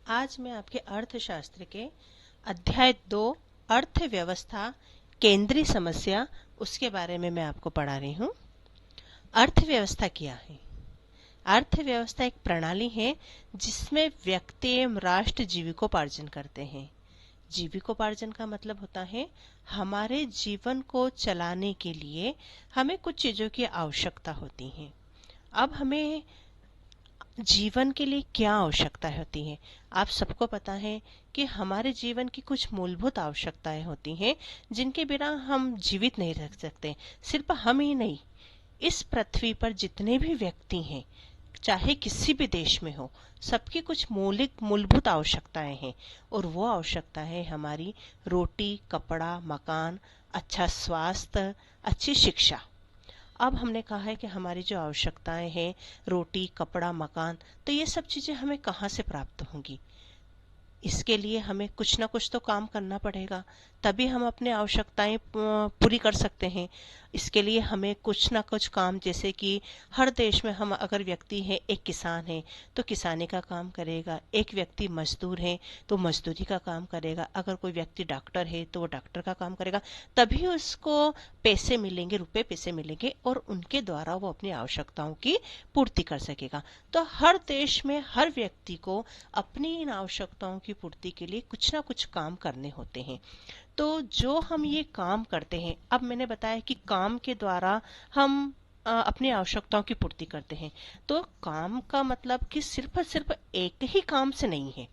आज मैं आपके अर्थशास्त्र के अध्याय 2 अर्थव्यवस्था केंद्रीय समस्या उसके बारे में मैं आपको पढ़ा रही हूँ। अर्थव्यवस्था क्या है? अर्थव्यवस्था एक प्रणाली है जिसमें व्यक्ति एवं राष्ट्र जीविकोपार्जन करते हैं। जीविकोपार्जन का मतलब होता है हमारे जीवन को चलाने के लिए हमें कुछ चीजों की आवश्यकता होती है। अब हमें जीवन के लिए क्या आवश्यकता होती है? आप सबको पता है कि हमारे जीवन की कुछ मूलभूत आवश्यकताएं होती हैं जिनके बिना हम जीवित नहीं रह सकते। सिर्फ हम ही नहीं, इस पृथ्वी पर जितने भी व्यक्ति हैं, चाहे किसी भी देश में हो, सबकी कुछ मूलभूत आवश्यकताएं हैं। और वो आवश्यकता है हमारी रोटी, कपड़ा, मकान, अच्छा स्वास्थ्य, अच्छी शिक्षा। अब हमने कहा है कि हमारी जो आवश्यकताएं हैं, रोटी, कपड़ा, मकान, तो ये सब चीजें हमें कहाँ से प्राप्त होंगी? इसके लिए हमें कुछ ना कुछ तो काम करना पड़ेगा, तभी हम अपनी आवश्यकताएं पूरी कर सकते हैं। इसके लिए हमें कुछ ना कुछ काम, जैसे कि हर देश में हम अगर व्यक्ति है, एक किसान है तो किसानी का काम करेगा, एक व्यक्ति मजदूर है तो मजदूरी का काम करेगा, अगर कोई व्यक्ति डॉक्टर है तो वो डॉक्टर का काम करेगा, तभी उसको पैसे मिलेंगे, रुपए पैसे मिलेंगे और उनके द्वारा वो अपनी आवश्यकताओं की पूर्ति कर सकेगा। तो हर देश में हर व्यक्ति को अपनी इन आवश्यकताओं की पूर्ति के लिए कुछ ना कुछ काम करने होते हैं। तो जो हम ये काम करते हैं, अब मैंने बताया कि काम के द्वारा हम अपनी आवश्यकताओं की पूर्ति करते हैं। तो काम का मतलब कि सिर्फ एक ही काम से नहीं है।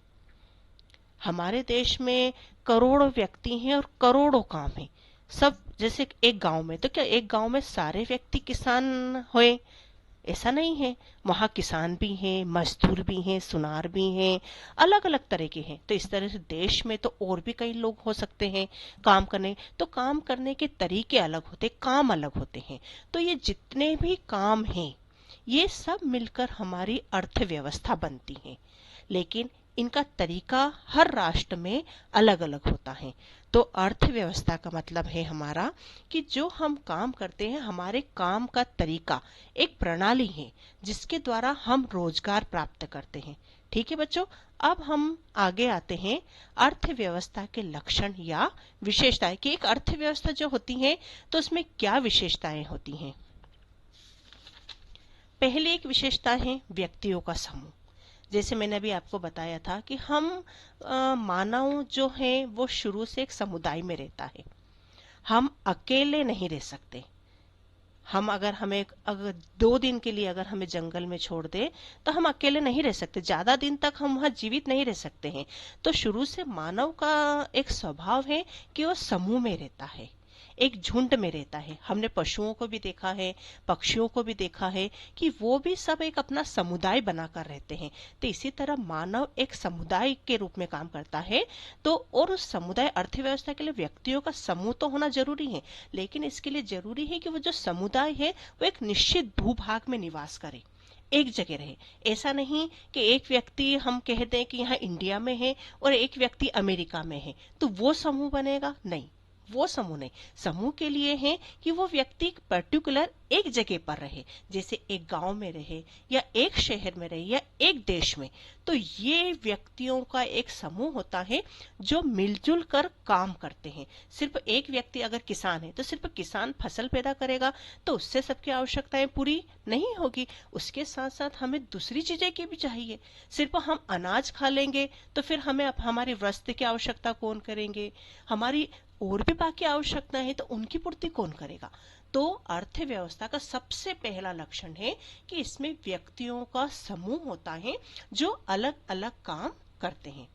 हमारे देश में करोड़ों व्यक्ति हैं और करोड़ों काम हैं। सब जैसे एक गांव में, तो क्या एक गांव में सारे व्यक्ति किसान हुए? ऐसा नहीं है। वहाँ किसान भी हैं, मजदूर भी हैं, सुनार भी हैं, अलग अलग तरह के हैं। तो इस तरह से देश में तो और भी कई लोग हो सकते हैं काम करने। तो काम करने के तरीके अलग होते, काम अलग होते हैं। तो ये जितने भी काम हैं, ये सब मिलकर हमारी अर्थव्यवस्था बनती है। लेकिन इनका तरीका हर राष्ट्र में अलग अलग होता है। तो अर्थव्यवस्था का मतलब है हमारा कि जो हम काम करते हैं, हमारे काम का तरीका एक प्रणाली है जिसके द्वारा हम रोजगार प्राप्त करते हैं। ठीक है बच्चों, अब हम आगे आते हैं अर्थव्यवस्था के लक्षण या विशेषताएं कि एक अर्थव्यवस्था जो होती है तो उसमें क्या विशेषताएं होती हैं। पहली एक विशेषता है व्यक्तियों का समूह। जैसे मैंने अभी आपको बताया था कि हम मानव जो है वो शुरू से एक समुदाय में रहता है। हम अकेले नहीं रह सकते। हम अगर 2 दिन के लिए अगर हमें जंगल में छोड़ दे तो हम अकेले नहीं रह सकते, ज्यादा दिन तक हम वहां जीवित नहीं रह सकते हैं। तो शुरू से मानव का एक स्वभाव है कि वो समूह में रहता है, एक झुंड में रहता है। हमने पशुओं को भी देखा है, पक्षियों को भी देखा है कि वो भी सब एक अपना समुदाय बनाकर रहते हैं। तो इसी तरह मानव एक समुदाय के रूप में काम करता है। तो और उस समुदाय अर्थव्यवस्था के लिए व्यक्तियों का समूह तो होना जरूरी है, लेकिन इसके लिए जरूरी है कि वो जो समुदाय है वो एक निश्चित भूभाग में निवास करे, एक जगह रहे। ऐसा नहीं कि एक व्यक्ति हम कह दें कि यहाँ इंडिया में है और एक व्यक्ति अमेरिका में है तो वो समूह बनेगा, नहीं, वो समूह नहीं। समूह के लिए है कि वो व्यक्ति पर्टिकुलर एक जगह पर रहे, जैसे एक गांव में रहे या एक शहर में रहे या एक देश में। तो ये व्यक्तियों का एक समूह होता है जो मिलजुल कर काम करते हैं। सिर्फ एक व्यक्ति अगर किसान है तो सिर्फ किसान फसल पैदा करेगा तो उससे सबकी आवश्यकताएं पूरी नहीं होगी। उसके साथ साथ हमें दूसरी चीजें की भी चाहिए। सिर्फ हम अनाज खा लेंगे तो फिर हमें हमारी वस्त्र की आवश्यकता कौन करेंगे? हमारी और भी बाकी आवश्यकता है तो उनकी पूर्ति कौन करेगा? तो अर्थव्यवस्था का सबसे पहला लक्षण है कि इसमें व्यक्तियों का समूह होता है जो अलग अलग काम करते हैं।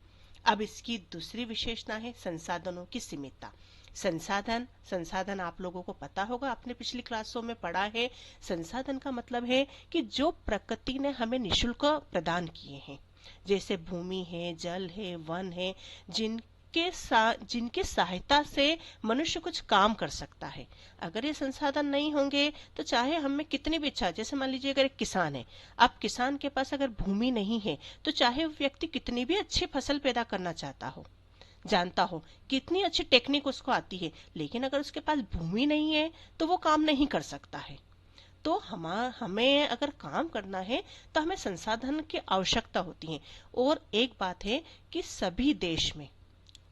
अब इसकी दूसरी विशेषता है संसाधनों की सीमितता। संसाधन आप लोगों को पता होगा, आपने पिछली क्लासों में पढ़ा है। संसाधन का मतलब है कि जो प्रकृति ने हमें निःशुल्क प्रदान किए हैं, जैसे भूमि है, जल है, वन है, जिनकी सहायता से मनुष्य कुछ काम कर सकता है। अगर ये संसाधन नहीं होंगे तो चाहे हमें कितनी भी इच्छा, जैसे मान लीजिए अगर एक किसान है, अब किसान के पास अगर भूमि नहीं है तो चाहे वो व्यक्ति कितनी भी अच्छी फसल पैदा करना चाहता हो, जानता हो, कितनी अच्छी टेक्निक उसको आती है, लेकिन अगर उसके पास भूमि नहीं है तो वो काम नहीं कर सकता है। तो हमें अगर काम करना है तो हमें संसाधन की आवश्यकता होती है। और एक बात है कि सभी देश में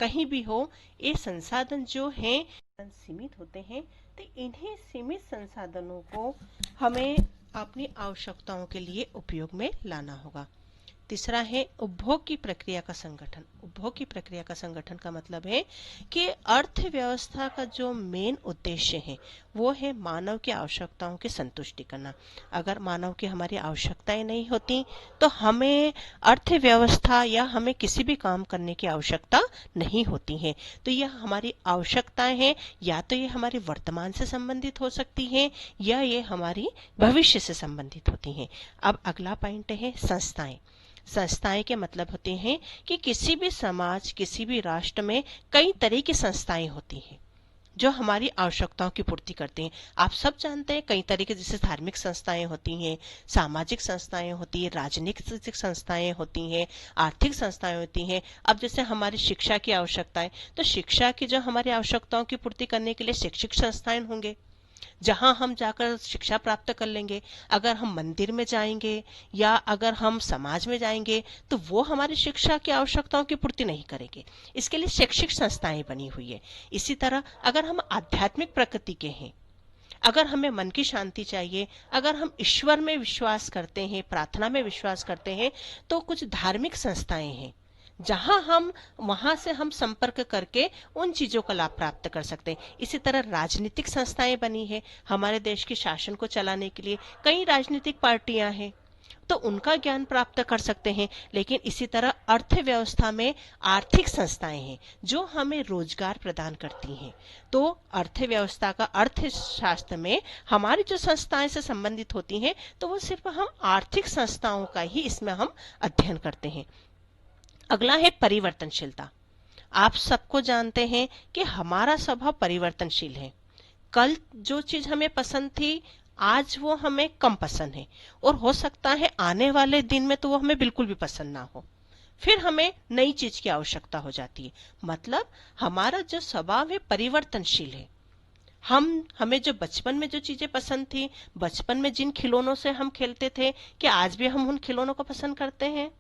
कहीं भी हो, ये संसाधन जो हैं सीमित होते हैं, तो इन्हीं सीमित संसाधनों को हमें अपनी आवश्यकताओं के लिए उपयोग में लाना होगा। तीसरा है उपभोग की प्रक्रिया का संगठन। उपभोग की प्रक्रिया का संगठन का मतलब है कि अर्थव्यवस्था का जो मेन उद्देश्य है वो है मानव की आवश्यकताओं की संतुष्टि करना। अगर मानव की हमारी आवश्यकताएं नहीं होती तो हमें अर्थव्यवस्था या हमें किसी भी काम करने की आवश्यकता नहीं होती है। तो यह हमारी आवश्यकताएं हैं, या तो ये हमारे वर्तमान से संबंधित हो सकती हैं या ये हमारी भविष्य से संबंधित होती हैं। अब अगला पॉइंट है संस्थाएं। संस्थाएं के मतलब होते हैं कि किसी भी समाज, किसी भी राष्ट्र में कई तरह की संस्थाएं होती हैं जो हमारी आवश्यकताओं की पूर्ति करते हैं। आप सब जानते हैं कई तरह के, जैसे धार्मिक संस्थाएं होती हैं, सामाजिक संस्थाएं होती हैं, राजनीतिक संस्थाएं होती हैं, आर्थिक संस्थाएं होती हैं। अब जैसे हमारी शिक्षा की आवश्यकता है तो शिक्षा की जो हमारी आवश्यकताओं की पूर्ति करने के लिए शैक्षिक संस्थाएं होंगे जहां हम जाकर शिक्षा प्राप्त कर लेंगे। अगर हम मंदिर में जाएंगे या अगर हम समाज में जाएंगे तो वो हमारी शिक्षा की आवश्यकताओं की पूर्ति नहीं करेंगे, इसके लिए शैक्षिक संस्थाएं बनी हुई है। इसी तरह अगर हम आध्यात्मिक प्रकृति के हैं, अगर हमें मन की शांति चाहिए, अगर हम ईश्वर में विश्वास करते हैं, प्रार्थना में विश्वास करते हैं, तो कुछ धार्मिक संस्थाएं हैं जहां हम वहां से हम संपर्क करके उन चीजों का लाभ प्राप्त कर सकते हैं। इसी तरह राजनीतिक संस्थाएं बनी है, हमारे देश के शासन को चलाने के लिए कई राजनीतिक पार्टियां हैं तो उनका ज्ञान प्राप्त कर सकते हैं। लेकिन इसी तरह अर्थव्यवस्था में आर्थिक संस्थाएं हैं जो हमें रोजगार प्रदान करती हैं। तो अर्थव्यवस्था का अर्थशास्त्र में हमारी जो संस्थाएं से संबंधित होती हैं तो वो सिर्फ हम आर्थिक संस्थाओं का ही इसमें हम अध्ययन करते हैं। अगला है परिवर्तनशीलता। आप सबको जानते हैं कि हमारा स्वभाव परिवर्तनशील है। कल जो चीज हमें पसंद थी आज वो हमें कम पसंद है, और हो सकता है आने वाले दिन में तो वो हमें बिल्कुल भी पसंद ना हो, फिर हमें नई चीज की आवश्यकता हो जाती है। मतलब हमारा जो स्वभाव है परिवर्तनशील है। हमें जो बचपन में जो चीजें पसंद थी, बचपन में जिन खिलौनों से हम खेलते थे, कि आज भी हम उन खिलौनों को पसंद करते हैं?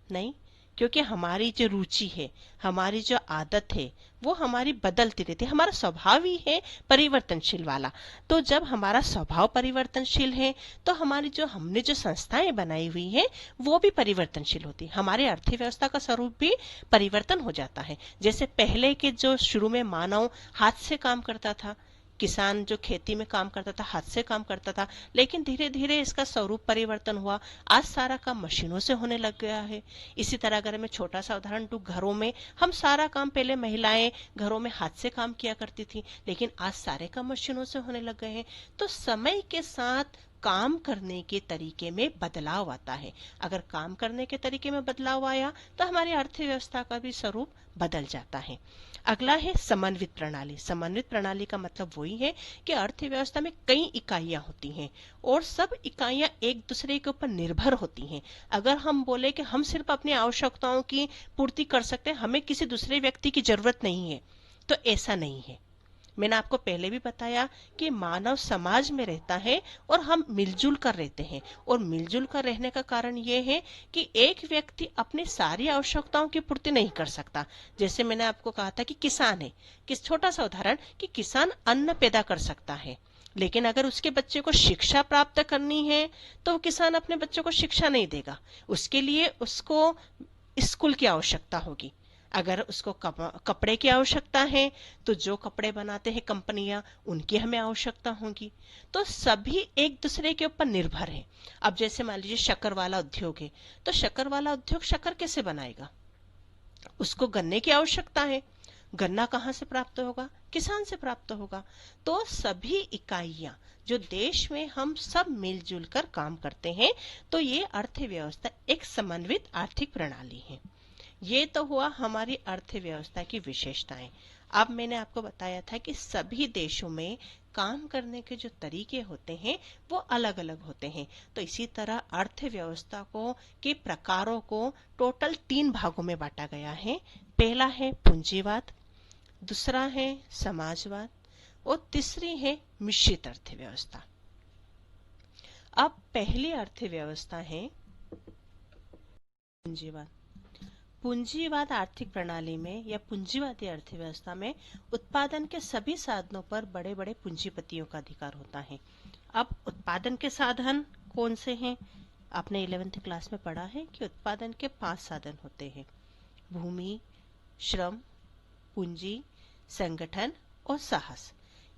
नहीं, क्योंकि हमारी जो रुचि है, हमारी जो आदत है वो हमारी बदलती रहती है। हमारा स्वभाव ही है परिवर्तनशील वाला। तो जब हमारा स्वभाव परिवर्तनशील है तो हमारी जो हमने जो संस्थाएं बनाई हुई है वो भी परिवर्तनशील होती है। हमारे अर्थव्यवस्था का स्वरूप भी परिवर्तन हो जाता है। जैसे पहले के जो शुरू में मानव हाथ से काम करता था, किसान जो खेती में काम करता था हाथ से काम करता था, लेकिन धीरे धीरे इसका स्वरूप परिवर्तन हुआ। आज सारा काम मशीनों से होने लग गया है। इसी तरह अगर मैं छोटा सा उदाहरण दूं, घरों में हम सारा काम, पहले महिलाएं घरों में हाथ से काम किया करती थी, लेकिन आज सारे काम मशीनों से होने लग गए हैं। तो समय के साथ काम करने के तरीके में बदलाव आता है। अगर काम करने के तरीके में बदलाव आया तो हमारी अर्थव्यवस्था का भी स्वरूप बदल जाता है। अगला है समन्वित प्रणाली। समन्वित प्रणाली का मतलब वही है कि अर्थव्यवस्था में कई इकाइयां होती हैं और सब इकाइयां एक दूसरे के ऊपर निर्भर होती हैं। अगर हम बोले कि हम सिर्फ अपनी आवश्यकताओं की पूर्ति कर सकते हैं, हमें किसी दूसरे व्यक्ति की जरूरत नहीं है, तो ऐसा नहीं है। मैंने आपको पहले भी बताया कि मानव समाज में रहता है और हम मिलजुल कर रहते हैं, और मिलजुल कर रहने का कारण ये है कि एक व्यक्ति अपनी सारी आवश्यकताओं की पूर्ति नहीं कर सकता। जैसे मैंने आपको कहा था कि किसान है, किस छोटा सा उदाहरण, कि किसान अन्न पैदा कर सकता है, लेकिन अगर उसके बच्चे को शिक्षा प्राप्त करनी है तो किसान अपने बच्चों को शिक्षा नहीं देगा। उसके लिए उसको स्कूल की आवश्यकता होगी। अगर उसको कपड़े की आवश्यकता है तो जो कपड़े बनाते हैं कंपनियां, उनकी हमें आवश्यकता होगी। तो सभी एक दूसरे के ऊपर निर्भर है। अब जैसे मान लीजिए शक्कर वाला उद्योग है, तो शक्कर वाला उद्योग शक्कर कैसे बनाएगा? उसको गन्ने की आवश्यकता है, गन्ना कहाँ से प्राप्त होगा? किसान से प्राप्त होगा। तो सभी इकाइयां जो देश में हम सब मिलजुल कर काम करते हैं, तो ये अर्थव्यवस्था एक समन्वित आर्थिक प्रणाली है। ये तो हुआ हमारी अर्थव्यवस्था की विशेषताएं। अब मैंने आपको बताया था कि सभी देशों में काम करने के जो तरीके होते हैं वो अलग अलग होते हैं। तो इसी तरह अर्थव्यवस्था को के प्रकारों को टोटल 3 भागों में बांटा गया है। पहला है पूंजीवाद, दूसरा है समाजवाद, और तीसरी है मिश्रित अर्थव्यवस्था। अब पहली अर्थव्यवस्था है पूंजीवाद। पूंजीवाद आर्थिक प्रणाली में या पूंजीवादी अर्थव्यवस्था में उत्पादन के सभी साधनों पर बड़े बड़े पूंजीपतियों का अधिकार होता है। अब उत्पादन के साधन कौन से हैं? आपने 11th क्लास में पढ़ा है कि उत्पादन के 5 साधन होते हैं: भूमि, श्रम, पूंजी, संगठन और साहस।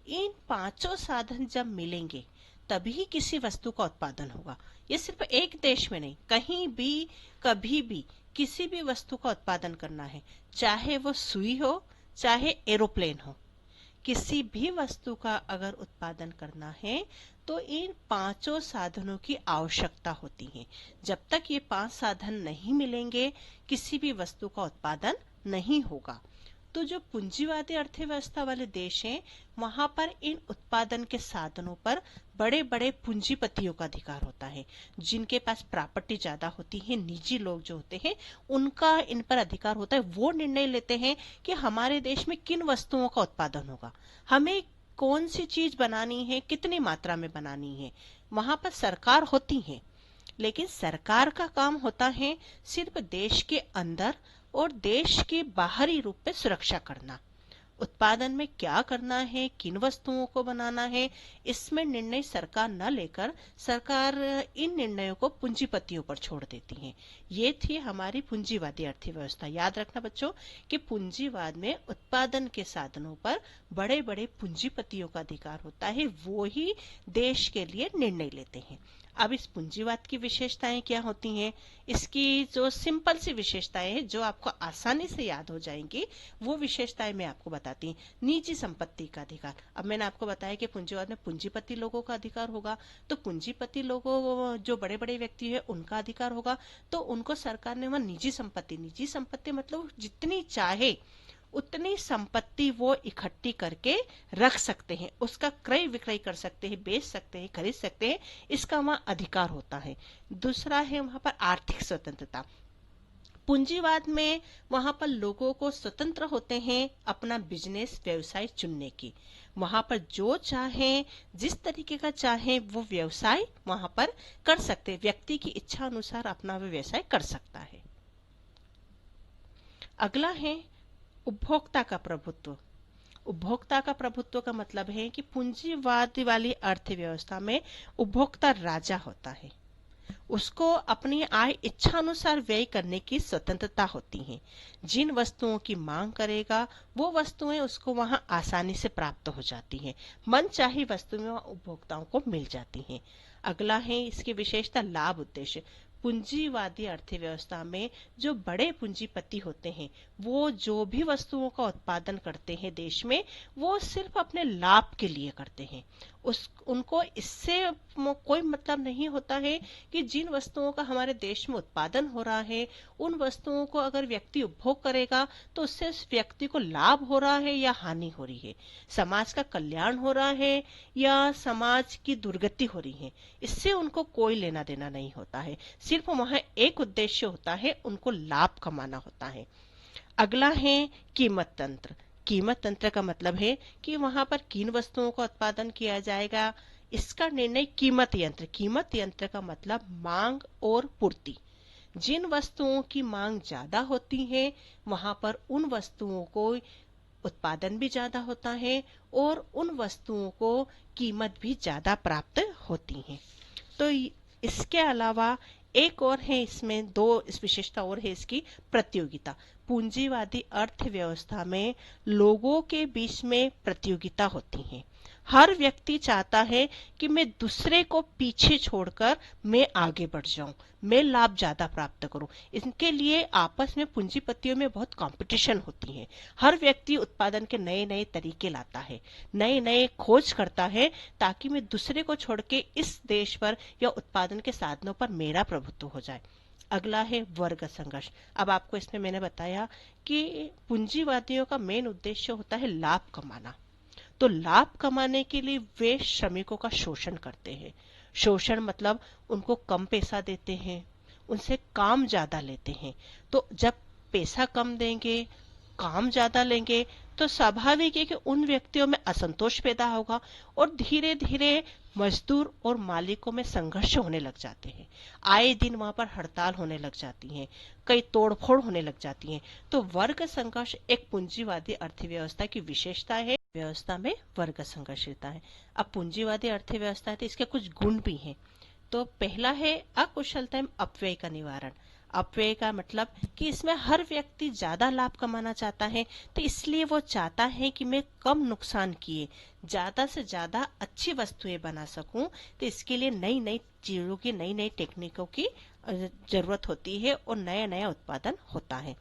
इन पांचों साधन जब मिलेंगे तभी किसी वस्तु का उत्पादन होगा। ये सिर्फ एक देश में नहीं, कहीं भी कभी भी किसी भी वस्तु का उत्पादन करना है, चाहे वो सुई हो चाहे एरोप्लेन हो, किसी भी वस्तु का अगर उत्पादन करना है तो इन पांचों साधनों की आवश्यकता होती है। जब तक ये 5 साधन नहीं मिलेंगे किसी भी वस्तु का उत्पादन नहीं होगा। तो जो पूंजीवादी अर्थव्यवस्था वाले देश हैं वहां पर इन उत्पादन के साधनों पर बड़े बड़े पूंजीपतियों का अधिकार होता है, जिनके पास प्रॉपर्टी ज्यादा होती है, निजी लोग जो होते हैं उनका इन पर अधिकार होता है। वो निर्णय लेते हैं कि हमारे देश में किन वस्तुओं का उत्पादन होगा, हमें कौन सी चीज बनानी है, कितनी मात्रा में बनानी है। वहां पर सरकार होती है, लेकिन सरकार का काम होता है सिर्फ देश के अंदर और देश के बाहरी रूप में सुरक्षा करना। उत्पादन में क्या करना है, किन वस्तुओं को बनाना है, इसमें निर्णय सरकार न लेकर सरकार इन निर्णयों को पूंजीपतियों पर छोड़ देती है। ये थी हमारी पूंजीवादी अर्थव्यवस्था। याद रखना बच्चों कि पूंजीवाद में उत्पादन के साधनों पर बड़े बड़े पूंजीपतियों का अधिकार होता है, वो ही देश के लिए निर्णय लेते हैं। अब इस पूंजीवाद की विशेषताएं क्या होती हैं? इसकी जो सिंपल सी विशेषताएं हैं जो आपको आसानी से याद हो जाएंगी, वो विशेषताएं मैं आपको बताती हूँ। निजी संपत्ति का अधिकार। अब मैंने आपको बताया कि पूंजीवाद में पूंजीपति लोगों का अधिकार होगा, तो पूंजीपति लोगों जो बड़े बड़े व्यक्ति है उनका अधिकार होगा, तो उनको सरकार ने वहां निजी संपत्ति मतलब जितनी चाहे उतनी संपत्ति वो इकट्ठी करके रख सकते हैं, उसका क्रय विक्रय कर सकते हैं, बेच सकते हैं, खरीद सकते हैं, इसका वहां अधिकार होता है। दूसरा है वहां पर आर्थिक स्वतंत्रता। पूंजीवाद में वहां पर लोगों को स्वतंत्र होते हैं अपना बिजनेस व्यवसाय चुनने की। वहां पर जो चाहे जिस तरीके का चाहे वो व्यवसाय वहां पर कर सकते हैं, व्यक्ति की इच्छा अनुसार अपना व्यवसाय कर सकता है। अगला है उपभोक्ता का प्रभुत्व। उपभोक्ता का प्रभुत्व का मतलब है कि पूंजीवाद वाली अर्थव्यवस्था में उपभोक्ता राजा होता है, उसको अपनी आय इच्छा अनुसार व्यय करने की स्वतंत्रता होती है। जिन वस्तुओं की मांग करेगा वो वस्तुएं उसको वहां आसानी से प्राप्त हो जाती हैं, मन चाही वस्तुएं उपभोक्ताओं को मिल जाती हैं। अगला है इसकी विशेषता लाभ उद्देश्य। पूंजीवादी अर्थव्यवस्था में जो बड़े पूंजीपति होते हैं वो जो भी वस्तुओं का उत्पादन करते हैं देश में, वो सिर्फ अपने लाभ के लिए करते हैं। उनको इससे कोई मतलब नहीं होता है कि जिन वस्तुओं का हमारे देश में उत्पादन हो रहा है उन वस्तुओं को अगर व्यक्ति उपभोग करेगा तो उससे उस व्यक्ति को लाभ हो रहा है या हानि हो रही है, समाज का कल्याण हो रहा है या समाज की दुर्गति हो रही है, इससे उनको कोई लेना देना नहीं होता है। सिर्फ वहां एक उद्देश्य होता है, उनको लाभ कमाना होता है। अगला है कीमत तंत्र। कीमत तंत्र का मतलब है कि वहां पर किन वस्तुओं का उत्पादन किया जाएगा, इसका निर्णय कीमत यंत्र का मतलब मांग और पूर्ति। जिन वस्तुओं की मांग ज्यादा होती है वहां पर उन वस्तुओं को उत्पादन भी ज्यादा होता है और उन वस्तुओं को कीमत भी ज्यादा प्राप्त होती है। तो इसके अलावा एक और है, इसमें दो इस विशेषता और है इसकी, प्रतियोगिता। पूंजीवादी अर्थव्यवस्था में लोगों के बीच में प्रतियोगिता होती है। हर व्यक्ति चाहता है कि मैं दूसरे को पीछे छोड़कर मैं आगे बढ़ जाऊं, मैं लाभ ज्यादा प्राप्त करूं। इसके लिए आपस में पूंजीपतियों में बहुत कंपटीशन होती है। हर व्यक्ति उत्पादन के नए नए तरीके लाता है, नए नए खोज करता है ताकि मैं दूसरे को छोड़ के इस देश पर या उत्पादन के साधनों पर मेरा प्रभुत्व हो जाए। अगला है वर्ग संघर्ष। अब आपको इसमें मैंने बताया कि पूंजीवादियों का मेन उद्देश्य होता है लाभ कमाना, तो लाभ कमाने के लिए वे श्रमिकों का शोषण करते हैं। शोषण मतलब उनको कम पैसा देते हैं, उनसे काम ज्यादा लेते हैं। तो जब पैसा कम देंगे काम ज्यादा लेंगे तो स्वाभाविक है कि उन व्यक्तियों में असंतोष पैदा होगा और धीरे धीरे मजदूर और मालिकों में संघर्ष होने लग जाते हैं। आए दिन वहां पर हड़ताल होने लग जाती है, कई तोड़फोड़ होने लग जाती है। तो वर्ग संघर्ष एक पूंजीवादी अर्थव्यवस्था की विशेषता है। व्यवस्था में वर्ग संघर्ष रहता है। अब पूंजीवादी अर्थव्यवस्था है तो इसके कुछ गुण भी हैं। तो पहला है अकुशलता एवं अपव्यय का निवारण। अपव्यय का मतलब कि इसमें हर व्यक्ति ज्यादा लाभ कमाना चाहता है, तो इसलिए वो चाहता है कि मैं कम नुकसान किए ज्यादा से ज्यादा अच्छी वस्तुएं बना सकूं। तो इसके लिए नई नई चीजों की, नई नई टेक्निकों की जरूरत होती है और नया नया उत्पादन होता है।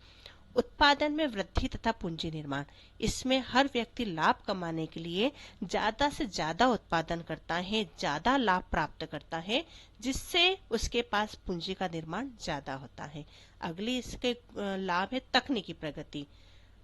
उत्पादन में वृद्धि तथा पूंजी निर्माण, इसमें हर व्यक्ति लाभ कमाने के लिए ज्यादा से ज्यादा उत्पादन करता है, ज्यादा लाभ प्राप्त करता है, जिससे उसके पास पूंजी का निर्माण ज्यादा होता है। अगली इसके लाभ है तकनीकी प्रगति।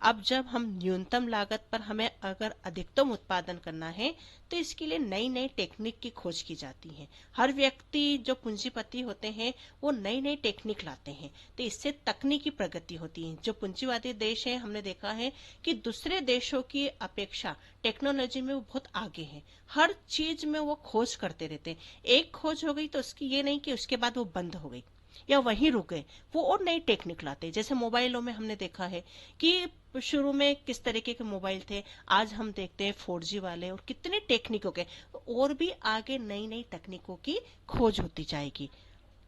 अब जब हम न्यूनतम लागत पर हमें अगर अधिकतम उत्पादन करना है तो इसके लिए नई नई टेक्निक की खोज की जाती है। हर व्यक्ति जो पूंजीपति होते हैं वो नई नई टेक्निक लाते हैं, तो इससे तकनीकी प्रगति होती है। जो पूंजीवादी देश है, हमने देखा है कि दूसरे देशों की अपेक्षा टेक्नोलॉजी में वो बहुत आगे है। हर चीज में वो खोज करते रहते हैं। एक खोज हो गई तो उसकी ये नहीं कि उसके बाद वो बंद हो गई या वहीं रुक गए, वो और नई टेक्निक लाते हैं। जैसे मोबाइलों में हमने देखा है कि शुरू में किस तरीके के मोबाइल थे, आज हम देखते हैं 4G वाले, और कितने टेक्निकों के, और भी आगे नई नई तकनीकों की खोज होती जाएगी।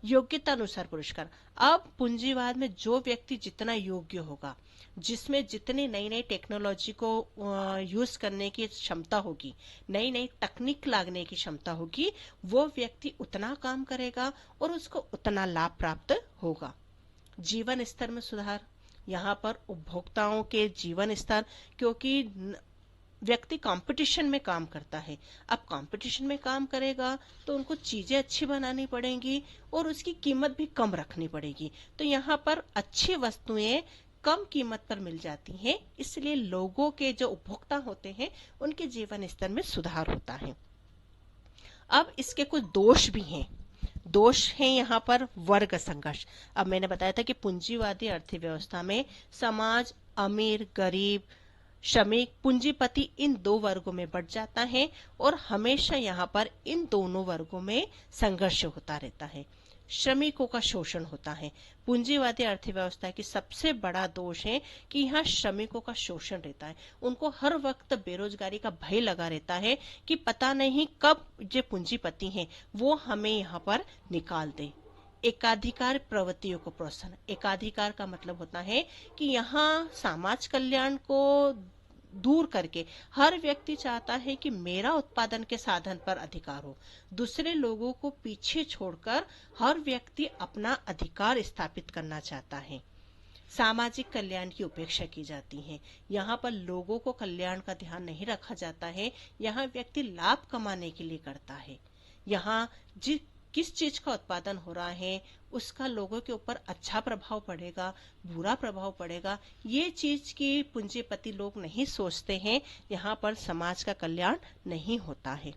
योग्यता अनुसार पुरस्कार। अब पूंजीवाद में जो व्यक्ति जितना योग्य होगा, जिसमें जितनी नई नई टेक्नोलॉजी को यूज करने की क्षमता होगी, नई नई तकनीक लागने की क्षमता होगी, वो व्यक्ति उतना काम करेगा और उसको उतना लाभ प्राप्त होगा। जीवन स्तर में सुधार, यहाँ पर उपभोक्ताओं के जीवन स्तर, क्योंकि व्यक्ति कंपटीशन में काम करता है। अब कंपटीशन में काम करेगा तो उनको चीजें अच्छी बनानी पड़ेंगी और उसकी कीमत भी कम रखनी पड़ेगी। तो यहाँ पर अच्छी वस्तुएं कम कीमत पर मिल जाती हैं, इसलिए लोगों के जो उपभोक्ता होते हैं उनके जीवन स्तर में सुधार होता है। अब इसके कुछ दोष भी हैं। दोष है यहाँ पर वर्ग संघर्ष। अब मैंने बताया था कि पूंजीवादी अर्थव्यवस्था में समाज अमीर, गरीब, श्रमिक, पूंजीपति इन दो वर्गों में बढ़ जाता है और हमेशा यहाँ पर इन दोनों वर्गों में संघर्ष होता रहता है। श्रमिकों का शोषण होता है। पूंजीवादी अर्थव्यवस्था की सबसे बड़ा दोष है कि यहाँ श्रमिकों का शोषण रहता है। उनको हर वक्त बेरोजगारी का भय लगा रहता है कि पता नहीं कब जो पूंजीपति हैं वो हमें यहाँ पर निकाल दे। एकाधिकार प्रवृत्तियों को प्रोत्साहन। एकाधिकार का मतलब होता है कि यहाँ समाज कल्याण को दूर करके हर व्यक्ति चाहता है कि मेरा उत्पादन के साधन पर अधिकार हो। दूसरे लोगों को पीछे छोड़कर हर व्यक्ति अपना अधिकार स्थापित करना चाहता है। सामाजिक कल्याण की उपेक्षा की जाती है। यहाँ पर लोगों को कल्याण का ध्यान नहीं रखा जाता है। यहाँ व्यक्ति लाभ कमाने के लिए करता है। यहाँ किस चीज का उत्पादन हो रहा है उसका लोगों के ऊपर अच्छा प्रभाव पड़ेगा, बुरा प्रभाव पड़ेगा, ये चीज की पूंजीपति लोग नहीं सोचते हैं। यहाँ पर समाज का कल्याण नहीं होता है।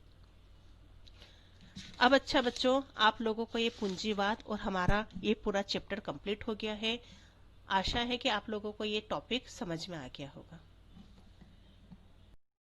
अब अच्छा बच्चों, आप लोगों को ये पूंजीवाद और हमारा ये पूरा चैप्टर कंप्लीट हो गया है। आशा है कि आप लोगों को ये टॉपिक समझ में आ गया होगा।